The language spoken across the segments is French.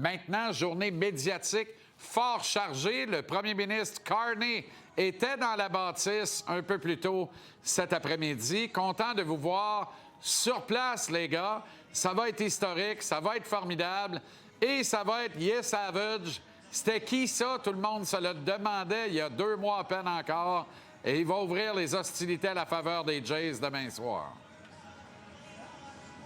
maintenant, journée médiatique fort chargée. Le premier ministre Carney était dans la bâtisse un peu plus tôt cet après-midi. Content de vous voir sur place, les gars. Ça va être historique, ça va être formidable et ça va être Yes Savage. C'était qui ça? Tout le monde se le demandait il y a 2 mois à peine encore. Et il va ouvrir les hostilités à la faveur des Jays demain soir.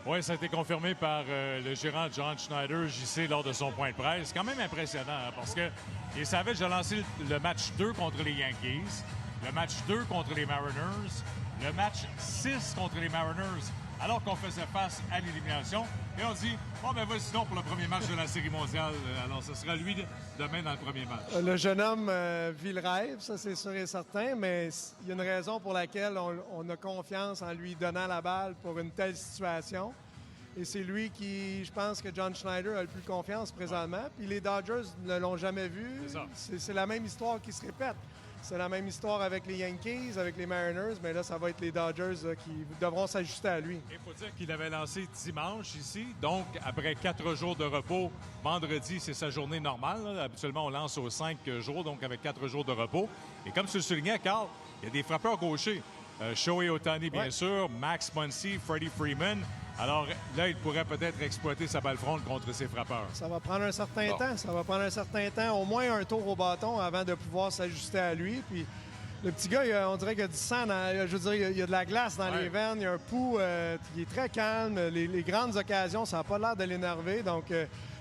Oui, ça a été confirmé par le gérant John Schneider, JC, lors de son point de presse. C'est quand même impressionnant hein, parce que il savait que j'ai lancé le match 2 contre les Yankees, le match 2 contre les Mariners, le match 6 contre les Mariners, alors qu'on faisait face à l'élimination. Et on dit, bon, ben vas-y donc pour le premier match de la Série mondiale. Alors, ce sera lui demain dans le premier match. Le jeune homme vit le rêve, ça c'est sûr et certain, mais il y a une raison pour laquelle on a confiance en lui donnant la balle pour une telle situation. Et c'est lui qui, je pense que John Schneider a le plus confiance présentement. Puis les Dodgers ne l'ont jamais vu. C'est la même histoire qui se répète. C'est la même histoire avec les Yankees, avec les Mariners, mais là, ça va être les Dodgers qui devront s'ajuster à lui. Il faut dire qu'il avait lancé dimanche ici, donc après 4 jours de repos, vendredi, c'est sa journée normale. Là. Habituellement, on lance aux 5 jours, donc avec 4 jours de repos. Et comme tu le soulignais, Carl, il y a des frappeurs gauchers. Shohei Ohtani, bien sûr, Max Muncy, Freddie Freeman. Alors là, il pourrait peut-être exploiter sa balle fronde contre ses frappeurs. Ça va prendre un certain temps. Ça va prendre un certain temps, au moins un tour au bâton avant de pouvoir s'ajuster à lui. Puis le petit gars, on dirait qu'il y a du sang. Je veux dire, il y a de la glace dans les veines. Il y a un pouls. Il est très calme. Les grandes occasions, ça n'a pas l'air de l'énerver. Donc,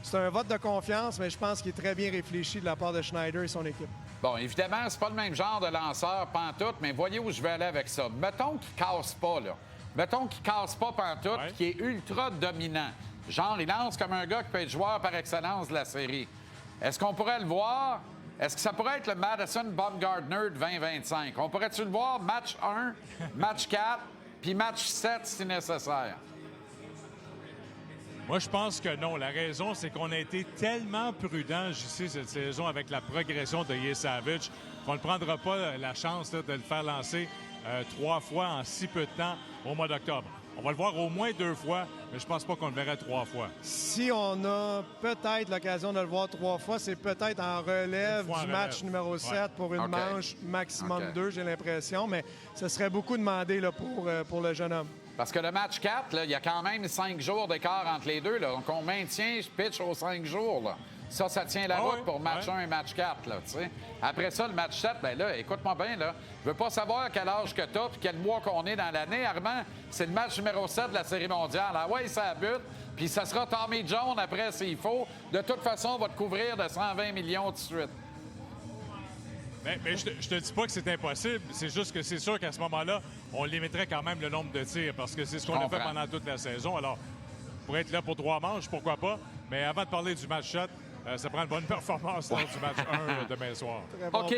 c'est un vote de confiance, mais je pense qu'il est très bien réfléchi de la part de Schneider et son équipe. Bon, évidemment, c'est pas le même genre de lanceur pantoute, mais voyez où je vais aller avec ça. Mettons qu'il casse pas, là. Mettons qu'il casse pas pantoute, qu'il est ultra dominant. Genre, il lance comme un gars qui peut être joueur par excellence de la série. Est-ce qu'on pourrait le voir? Est-ce que ça pourrait être le Madison Bumgarner de 2025? On pourrait-tu le voir match 1, match 4, puis match 7 si nécessaire? Moi, je pense que non. La raison, c'est qu'on a été tellement prudent, JC, cette saison avec la progression de Yesavage qu'on ne prendra pas la chance là, de le faire lancer 3 fois en si peu de temps au mois d'octobre. On va le voir au moins 2 fois, mais je pense pas qu'on le verrait 3 fois. Si on a peut-être l'occasion de le voir 3 fois, c'est peut-être en relève du match numéro 7 pour une manche, maximum 2, j'ai l'impression. Mais ce serait beaucoup demandé là, pour le jeune homme. Parce que le match 4, là, il y a quand même 5 jours d'écart entre les deux. Là. Donc, on maintient, je pitch aux 5 jours. Là. Ça tient la route pour match 1 et match 4. Là, t'sais. Après ça, le match 7, bien là, écoute-moi bien, là. Je veux pas savoir quel âge que t'as puis quel mois qu'on est dans l'année. Armand, c'est le match numéro 7 de la Série mondiale. Ah ouais, ça bute. Puis ça sera Tommy John après s'il faut. De toute façon, on va te couvrir de 120 millions tout de suite. Mais je te dis pas que c'est impossible. C'est juste que c'est sûr qu'à ce moment-là, on limiterait quand même le nombre de tirs parce que c'est ce qu'on a fait pendant toute la saison. Alors, pour être là pour 3 manches, pourquoi pas? Mais avant de parler du match 7, ça prend une bonne performance lors du match 1 demain soir. Bon OK.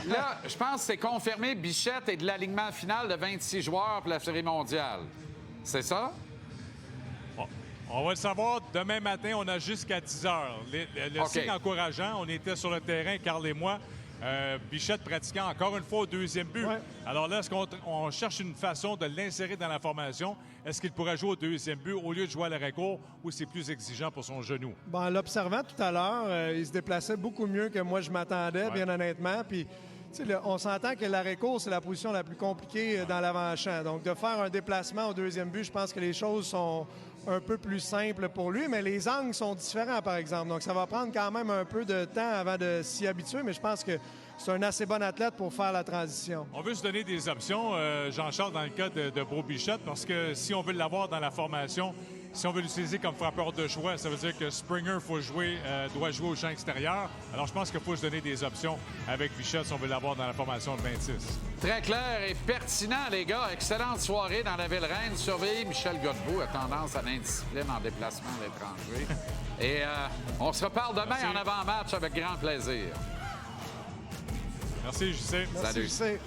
Là, je pense que c'est confirmé. Bichette est de l'alignement final de 26 joueurs pour la Série mondiale. C'est ça? On va le savoir demain matin. On a jusqu'à 10 heures. Le signe encourageant, on était sur le terrain, Carl et moi. Bichette pratiquant encore une fois au 2e but. Alors là, est-ce qu'on cherche une façon de l'insérer dans la formation? Est-ce qu'il pourrait jouer au 2e but au lieu de jouer à l'arrêt-court ou c'est plus exigeant pour son genou? Bon, en l'observant tout à l'heure, il se déplaçait beaucoup mieux que moi je m'attendais, bien honnêtement. Puis, on s'entend que l'arrêt-court, c'est la position la plus compliquée dans l'avant-champ. Donc, de faire un déplacement au 2e but, je pense que les choses sont un peu plus simples pour lui, mais les angles sont différents, par exemple. Donc, ça va prendre quand même un peu de temps avant de s'y habituer, mais je pense que c'est un assez bon athlète pour faire la transition. On veut se donner des options, Jean-Charles, dans le cas de Beau Bichette, parce que si on veut l'avoir dans la formation, si on veut l'utiliser comme frappeur de choix, ça veut dire que Springer doit jouer au champ extérieur. Alors, je pense qu'il faut se donner des options avec Bichette si on veut l'avoir dans la formation de 26. Très clair et pertinent, les gars. Excellente soirée dans la Ville-Reine. Surveillez Michel Godbout a tendance à l'indiscipline en déplacement à l'étranger. Et on se reparle demain en avant-match avec grand plaisir. Merci, JC. Merci, JC.